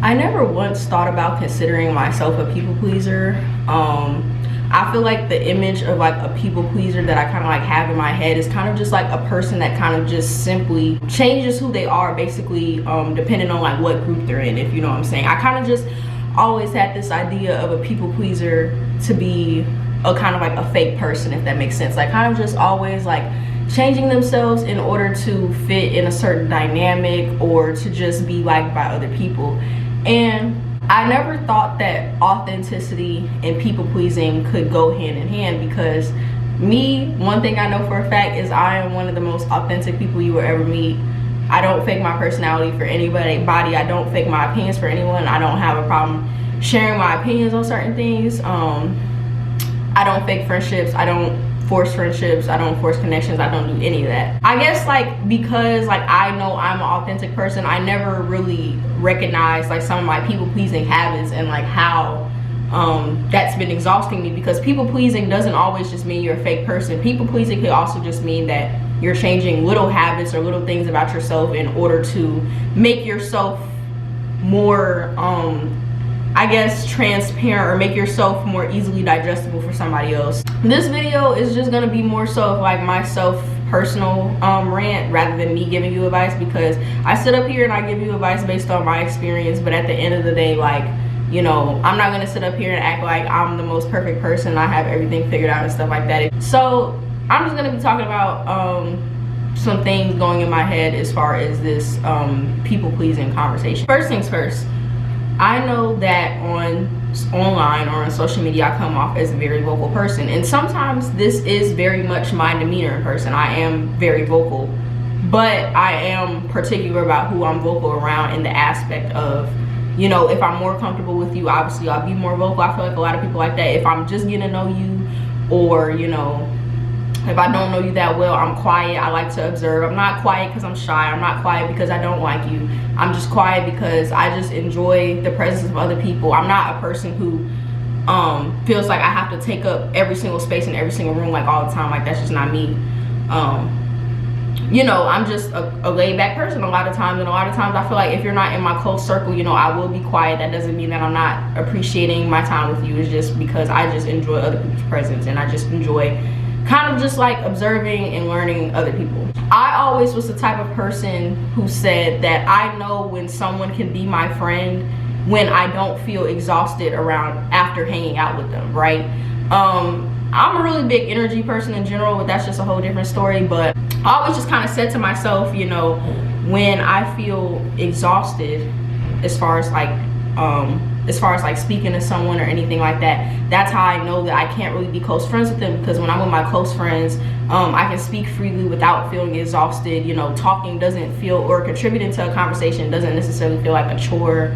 I never once thought about considering myself a people pleaser. I feel like the image of like a people pleaser that I kind of like have in my head is kind of just like a person that kind of just simply changes who they are, basically, depending on like what group they're in, if you know what I'm saying. I kind of just always had this idea of a people pleaser to be a kind of like a fake person, if that makes sense. Like kind of just always like changing themselves in order to fit in a certain dynamic or to just be liked by other people. And I never thought that authenticity and people pleasing could go hand in hand, because me, one thing I know for a fact is I am one of the most authentic people you will ever meet. I don't fake my personality for anybody. I don't fake my opinions for anyone. I don't have a problem sharing my opinions on certain things. I don't fake friendships. I don't force friendships. I don't force connections. I don't do any of that. I guess like because like I know I'm an authentic person, I never really recognized like some of my people pleasing habits and like how that's been exhausting me, because people pleasing doesn't always just mean you're a fake person. People pleasing could also just mean that you're changing little habits or little things about yourself in order to make yourself more I guess transparent, or make yourself more easily digestible for somebody else. This video is just gonna be more so of like my personal rant rather than me giving you advice, because I sit up here and I give you advice based on my experience, but at the end of the day, like, you know, I'm not gonna sit up here and act like I'm the most perfect person, I have everything figured out and stuff like that. So I'm just gonna be talking about some things going in my head as far as this people pleasing conversation. First things first, I know that online or on social media I come off as a very vocal person, and sometimes this is very much my demeanor in person. I am very vocal, but I am particular about who I'm vocal around in the aspect of, you know, if I'm more comfortable with you, obviously I'll be more vocal. I feel like a lot of people like that. If I'm just getting to know you, or you know, if I don't know you that well, I'm quiet. I like to observe. I'm not quiet because I'm shy. I'm not quiet because I don't like you. I'm just quiet because I just enjoy the presence of other people. I'm not a person who feels like I have to take up every single space in every single room like all the time. Like that's just not me. You know, I'm just a laid back person a lot of times, and a lot of times I feel like if you're not in my close circle, you know, I will be quiet. That doesn't mean that I'm not appreciating my time with you. It's just because I just enjoy other people's presence, and I just enjoy kind of just like observing and learning other people. I always was the type of person who said that I know when someone can be my friend when I don't feel exhausted around after hanging out with them, right? I'm a really big energy person in general, but that's just a whole different story. But I always just kind of said to myself, you know, when I feel exhausted as far as like speaking to someone or anything like that, that's how I know that I can't really be close friends with them, because when I'm with my close friends, I can speak freely without feeling exhausted. You know, talking doesn't feel, or contributing to a conversation doesn't necessarily feel like a chore.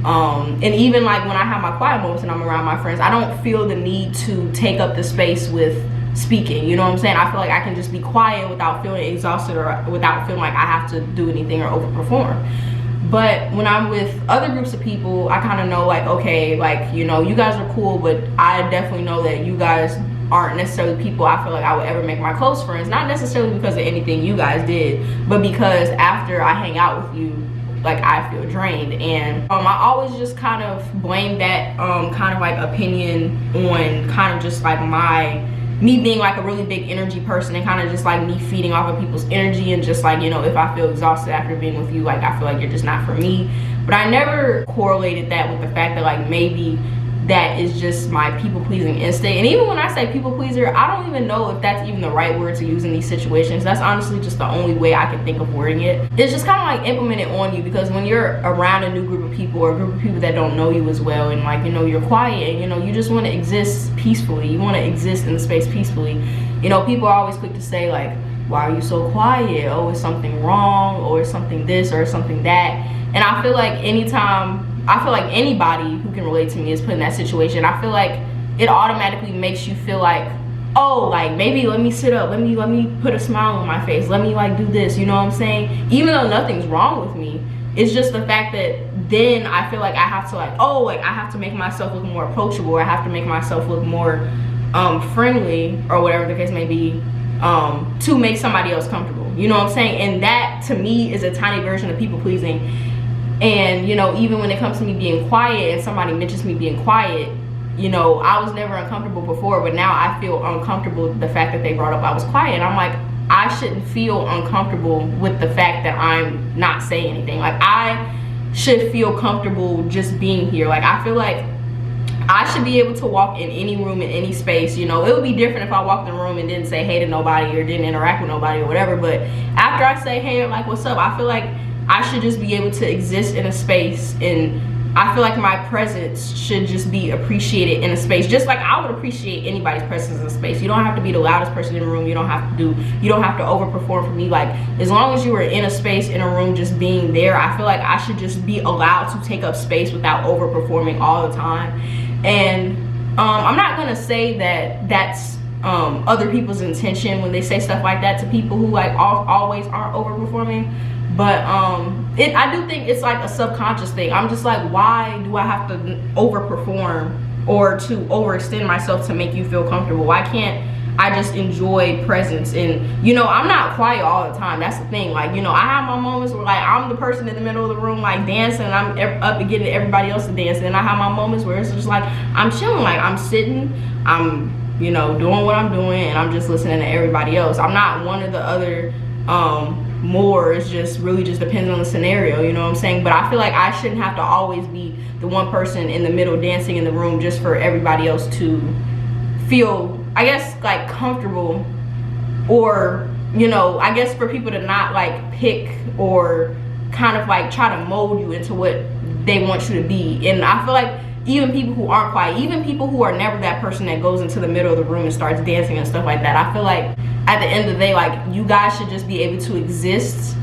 And even like when I have my quiet moments and I'm around my friends, I don't feel the need to take up the space with speaking, you know what I'm saying? I feel like I can just be quiet without feeling exhausted, or without feeling like I have to do anything or overperform. But when I'm with other groups of people, I kind of know like, okay, like, you know, you guys are cool, but I definitely know that you guys aren't necessarily people I feel like I would ever make my close friends. Not necessarily because of anything you guys did, but because after I hang out with you, like I feel drained. And I always just kind of blame that kind of like opinion on kind of just like me being like a really big energy person, and kind of just like me feeding off of people's energy, and just like, you know, if I feel exhausted after being with you, like I feel like you're just not for me. But I never correlated that with the fact that like maybe that is just my people pleasing instinct. And even when I say people pleaser, I don't even know if that's even the right word to use in these situations. That's honestly just the only way I can think of wording it. It's just kind of like implemented on you, because when you're around a new group of people, or a group of people that don't know you as well, and like, you know, you're quiet, and you know, you just want to exist peacefully. You want to exist in the space peacefully. You know, people are always quick to say like, why are you so quiet? Oh, is something wrong? Or is something this or something that? And I feel like anybody who can relate to me is put in that situation, I feel like it automatically makes you feel like, oh, like maybe let me sit up, let me put a smile on my face, let me like do this, you know what I'm saying? Even though nothing's wrong with me, it's just the fact that then I feel like I have to like, oh, like I have to make myself look more approachable, or I have to make myself look more friendly, or whatever the case may be, to make somebody else comfortable, you know what I'm saying? And that to me is a tiny version of people pleasing. And, you know, even when it comes to me being quiet and somebody mentions me being quiet, you know, I was never uncomfortable before, but now I feel uncomfortable with the fact that they brought up I was quiet. And I'm like, I shouldn't feel uncomfortable with the fact that I'm not saying anything. Like, I should feel comfortable just being here. Like, I feel like I should be able to walk in any room, in any space. You know, it would be different if I walked in a room and didn't say hey to nobody or didn't interact with nobody or whatever. But after I say hey or like what's up, I feel like I should just be able to exist in a space, and I feel like my presence should just be appreciated in a space, just like I would appreciate anybody's presence in a space. You don't have to be the loudest person in the room. You don't have to overperform for me. Like, as long as you are in a space, in a room, just being there, I feel like I should just be allowed to take up space without overperforming all the time. And I'm not gonna say that that's other people's intention when they say stuff like that to people who like always aren't overperforming. But I do think it's like a subconscious thing. I'm just like, why do I have to overperform or to overextend myself to make you feel comfortable? Why can't I just enjoy presence? And, you know, I'm not quiet all the time. That's the thing. Like, you know, I have my moments where like I'm the person in the middle of the room like dancing, and I'm up and getting everybody else to dance. And I have my moments where it's just like I'm chilling, like I'm sitting, I'm, you know, doing what I'm doing, and I'm just listening to everybody else. I'm not one or the other more. It's just really just depends on the scenario, you know what I'm saying? But I feel like I shouldn't have to always be the one person in the middle dancing in the room just for everybody else to feel, I guess, like comfortable, or, you know, I guess for people to not like pick or kind of like try to mold you into what they want you to be. And I feel like even people who aren't quiet, even people who are never that person that goes into the middle of the room and starts dancing and stuff like that, I feel like at the end of the day, like, you guys should just be able to exist.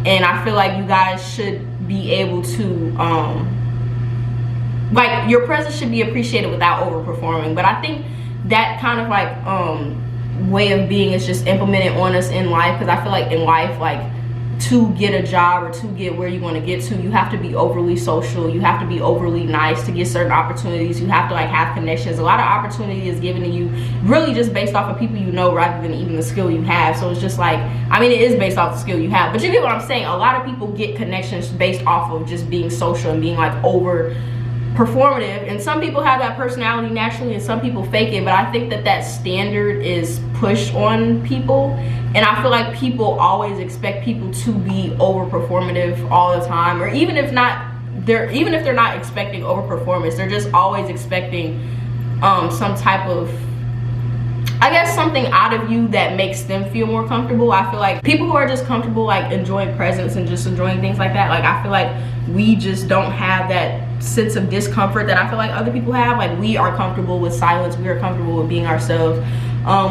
And I feel like you guys should be able to like, your presence should be appreciated without overperforming. But I think that kind of like way of being is just implemented on us in life, because I feel like in life, like, to get a job or to get where you want to get to, you have to be overly social, you have to be overly nice to get certain opportunities, you have to like have connections. A lot of opportunity is given to you really just based off of people you know rather than even the skill you have. So it's just like, I mean, it is based off the skill you have, but you get what I'm saying. A lot of people get connections based off of just being social and being like over performative, and some people have that personality naturally and some people fake it. But I think that that standard is pushed on people, and I feel like people always expect people to be over performative all the time, or even if they're not expecting over performance, they're just always expecting some type of, I guess, something out of you that makes them feel more comfortable. I feel like people who are just comfortable like enjoying presence and just enjoying things like that, like, I feel like we just don't have that sense of discomfort that I feel like other people have. Like, we are comfortable with silence, we are comfortable with being ourselves,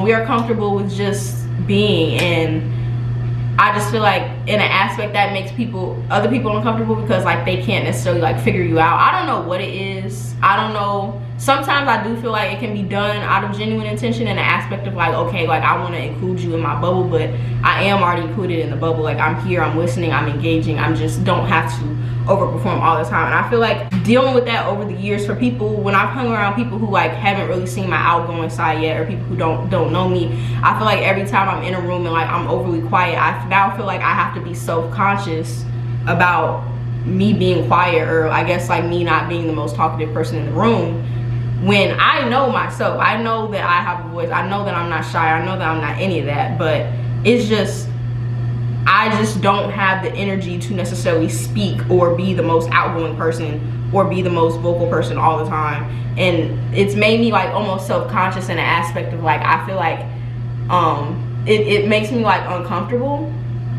we are comfortable with just being. And I just feel like in an aspect that makes other people uncomfortable, because like they can't necessarily like figure you out. I don't know what it is, I don't know. Sometimes I do feel like it can be done out of genuine intention, in the aspect of like, okay, like, I want to include you in my bubble, but I am already included in the bubble. Like, I'm here, I'm listening, I'm engaging, I'm just don't have to overperform all the time. And I feel like dealing with that over the years, for people, when I've hung around people who like haven't really seen my outgoing side yet, or people who don't know me, I feel like every time I'm in a room and like I'm overly quiet, I now feel like I have to be self-conscious about me being quiet, or I guess like me not being the most talkative person in the room, when I know myself. I know that I have a voice, I know that I'm not shy, I know that I'm not any of that, but it's just, I just don't have the energy to necessarily speak or be the most outgoing person or be the most vocal person all the time. And it's made me like almost self-conscious in an aspect of like, I feel like it makes me like uncomfortable,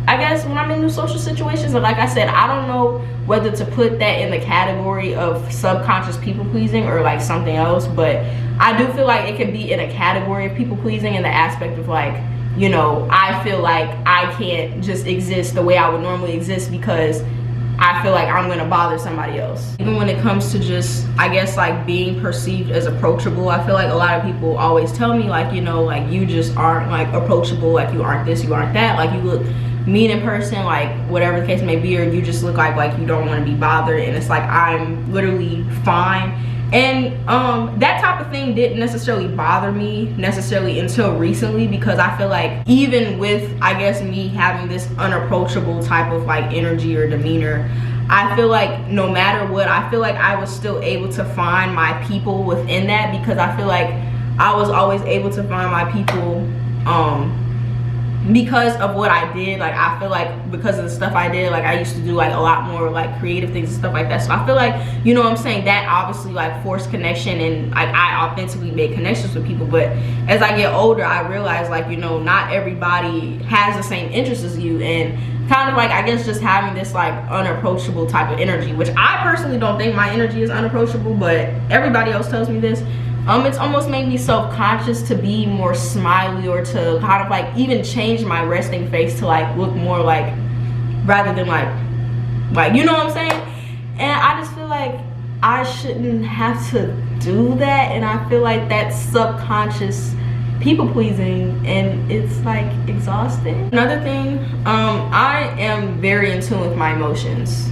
I guess, when I'm in new social situations. And like I said, I don't know whether to put that in the category of subconscious people pleasing or like something else, but I do feel like it could be in a category of people pleasing, in the aspect of like, you know, I feel like I can't just exist the way I would normally exist because I feel like I'm gonna bother somebody else. Even when it comes to just, I guess, like being perceived as approachable, I feel like a lot of people always tell me like, you know, like, you just aren't like approachable, like you aren't this, you aren't that, like you look mean in person, like whatever the case may be, or you just look like you don't want to be bothered. And it's like, I'm literally fine. And that type of thing didn't necessarily bother me necessarily until recently, because I feel like even with, I guess, me having this unapproachable type of like energy or demeanor, I feel like no matter what, I feel like I was still able to find my people within that, because I feel like I was always able to find my people because of what I did. Like I feel like because of the stuff I did, like I used to do like a lot more like creative things and stuff like that. So I feel like, you know what I'm saying, that obviously like forced connection, and like I authentically made connections with people. But as I get older, I realize like, you know, not everybody has the same interests as you, and kind of like, I guess, just having this like unapproachable type of energy, which I personally don't think my energy is unapproachable, but everybody else tells me this. It's almost made me self-conscious to be more smiley, or to kind of like even change my resting face to like look more like, rather than like you know what I'm saying. And I just feel like I shouldn't have to do that, and I feel like that's subconscious people pleasing, and it's like exhausting. Another thing, I am very in tune with my emotions.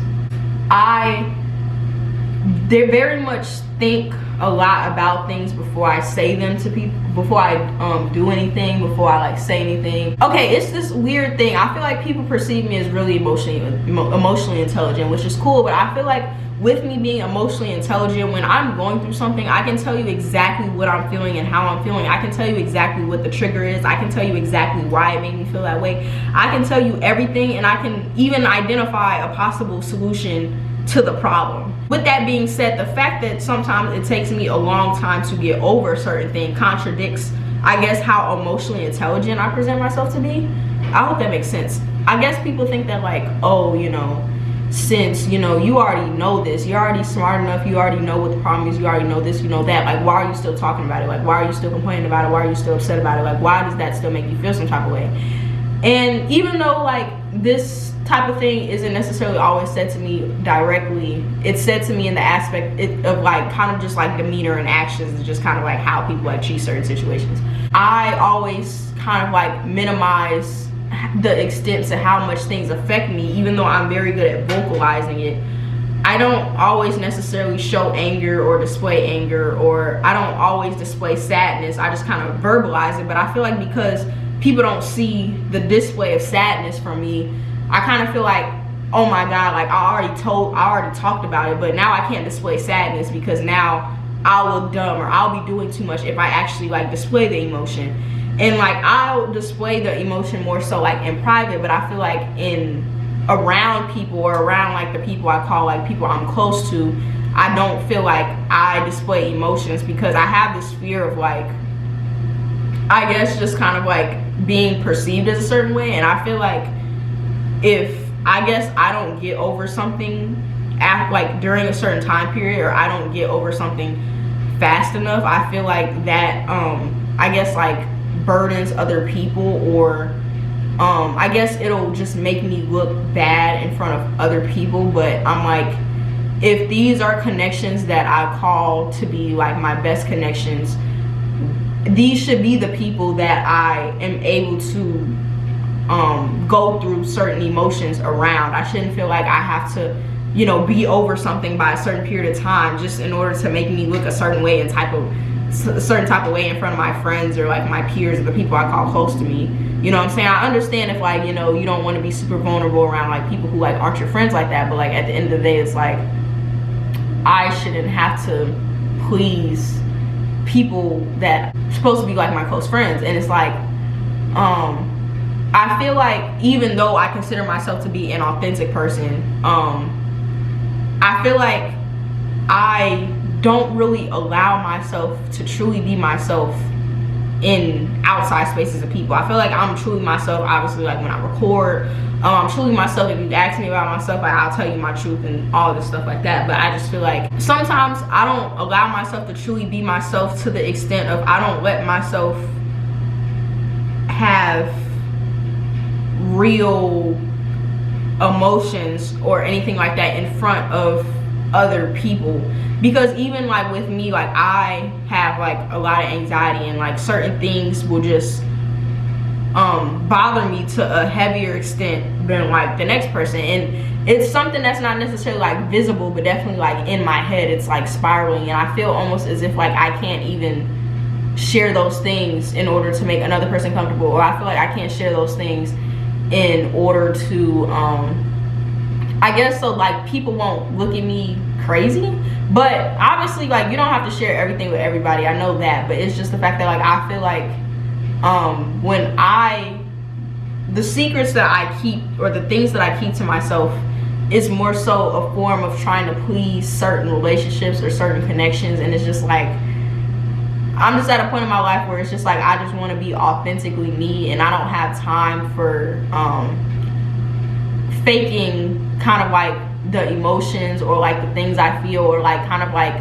They very much think a lot about things before I say them to people, before I do anything, before I like say anything. Okay, it's this weird thing. I feel like people perceive me as really emotionally intelligent, which is cool, but I feel like with me being emotionally intelligent, when I'm going through something, I can tell you exactly what I'm feeling and how I'm feeling. I can tell you exactly what the trigger is. I can tell you exactly why it made me feel that way. I can tell you everything, and I can even identify a possible solution to the problem. With that being said, the fact that sometimes it takes me a long time to get over a certain thing contradicts, I guess, how emotionally intelligent I present myself to be. I hope that makes sense. I guess people think that like, oh, you know, since, you know, you already know this, you're already smart enough, you already know what the problem is, you already know this, you know that, like, why are you still talking about it? Like, why are you still complaining about it? Why are you still upset about it? Like, why does that still make you feel some type of way? And even though like this type of thing isn't necessarily always said to me directly, it's said to me in the aspect of like kind of just like demeanor and actions, and just kind of like how people like treat certain situations. I always kind of like minimize the extent to how much things affect me, even though I'm very good at vocalizing it. I don't always necessarily show anger or display anger, or I don't always display sadness. I just kind of verbalize it. But I feel like because people don't see the display of sadness from me, I kind of feel like, oh my god, like I already talked about it, but now I can't display sadness because now I'll look dumb, or I'll be doing too much if I actually like display the emotion. And like I'll display the emotion more so like in private, but I feel like around people, or around like the people I call like people I'm close to, I don't feel like I display emotions, because I have this fear of like, I guess, just kind of like being perceived as a certain way. And I feel like if I guess I don't get over something like during a certain time period, or I don't get over something fast enough, I feel like that I guess like burdens other people, or I guess it'll just make me look bad in front of other people. But I'm like, if these are connections that I call to be like my best connections, these should be the people that I am able to go through certain emotions around. I shouldn't feel like I have to, you know, be over something by a certain period of time just in order to make me look a certain way and a certain type of way in front of my friends, or like my peers, or the people I call close to me. You know what I'm saying? I understand if like, you know, you don't want to be super vulnerable around like people who like aren't your friends like that, but like at the end of the day, it's like I shouldn't have to please people that are supposed to be like my close friends. And it's like I feel like even though I consider myself to be an authentic person, I feel like I don't really allow myself to truly be myself in outside spaces of people. I feel like I'm truly myself, obviously, like when I record. I'm truly myself. If you ask me about myself, like, I'll tell you my truth and all this stuff like that. But I just feel like sometimes I don't allow myself to truly be myself, to the extent of I don't let myself have real emotions or anything like that in front of other people. Because even like with me, like I have like a lot of anxiety, and like certain things will just bother me to a heavier extent than like the next person. And it's something that's not necessarily like visible, but definitely like in my head it's like spiraling, and I feel almost as if like I can't even share those things in order to make another person comfortable, or I feel like I can't share those things in order to I guess so like people won't look at me crazy. But obviously like you don't have to share everything with everybody, I know that, but it's just the fact that like I feel like when the secrets that I keep, or the things that I keep to myself, is more so a form of trying to please certain relationships or certain connections. And it's just like I'm just at a point in my life where it's just like I just want to be authentically me, and I don't have time for faking kind of like the emotions or like the things I feel, or like kind of like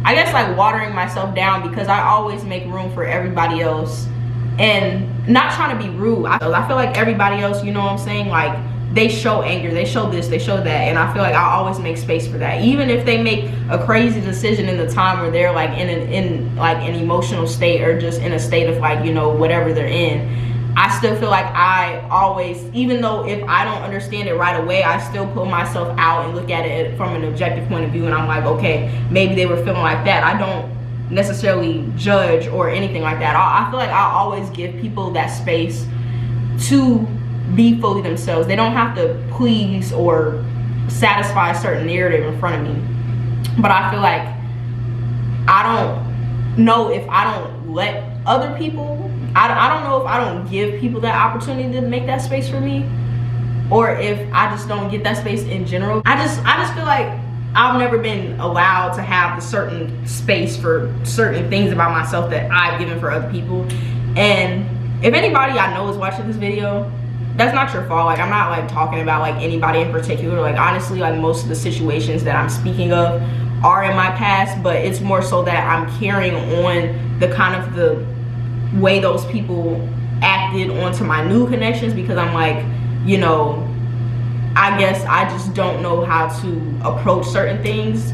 I guess like watering myself down, because I always make room for everybody else. And not trying to be rude, I feel like everybody else, you know what I'm saying, like they show anger, they show this, they show that, and I feel like I always make space for that. Even if they make a crazy decision in the time where they're like in like an emotional state, or just in a state of like, you know, whatever they're in, I still feel like I always, even though if I don't understand it right away, I still pull myself out and look at it from an objective point of view, and I'm like, okay, maybe they were feeling like that. I don't necessarily judge or anything like that. I feel like I always give people that space to be fully themselves. They don't have to please or satisfy a certain narrative in front of me. But I feel like I don't know if I don't let other people, I don't know if I don't give people that opportunity to make that space for me, or if I just don't get that space in general. I just feel like I've never been allowed to have a certain space for certain things about myself that I've given for other people. And if anybody I know is watching this video, that's not your fault. Like I'm not like talking about like anybody in particular. Like honestly, like most of the situations that I'm speaking of are in my past, but it's more so that I'm carrying on the kind of the way those people acted onto my new connections, because I'm like, you know, I guess I just don't know how to approach certain things.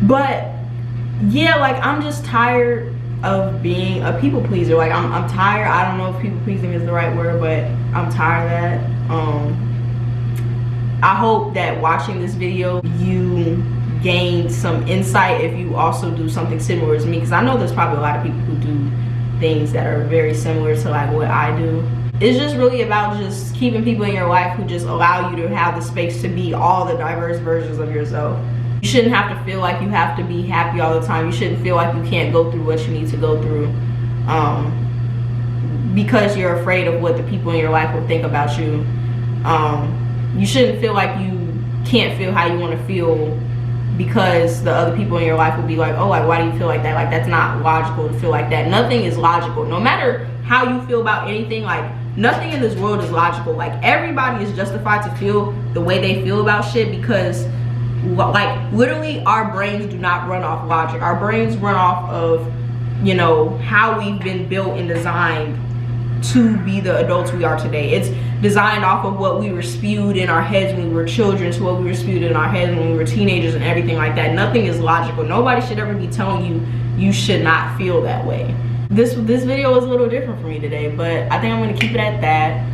But yeah, like I'm just tired of being a people pleaser. Like I'm tired. I don't know if people pleasing is the right word, but I'm tired of that. I hope that watching this video you gain some insight if you also do something similar as me, because I know there's probably a lot of people who do things that are very similar to like what I do. It's just really about just keeping people in your life who just allow you to have the space to be all the diverse versions of yourself. You shouldn't have to feel like you have to be happy all the time. You shouldn't feel like you can't go through what you need to go through because you're afraid of what the people in your life will think about you. You shouldn't feel like you can't feel how you want to feel because the other people in your life will be like, oh, like why do you feel like that? Like that's not logical to feel like that. Nothing is logical. No matter how you feel about anything, like nothing in this world is logical. Like everybody is justified to feel the way they feel about shit, because like literally our brains do not run off logic. Our brains run off of, you know, how we've been built and designed to be the adults we are today. It's designed off of what we were spewed in our heads when we were children, to what we were spewed in our heads when we were teenagers and everything like that. Nothing is logical. Nobody should ever be telling you you should not feel that way. This video was a little different for me today, but I think I'm gonna keep it at that.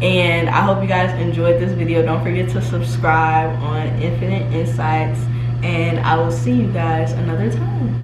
And I hope you guys enjoyed this video. Don't forget to subscribe on Infinite Insights, and I will see you guys another time.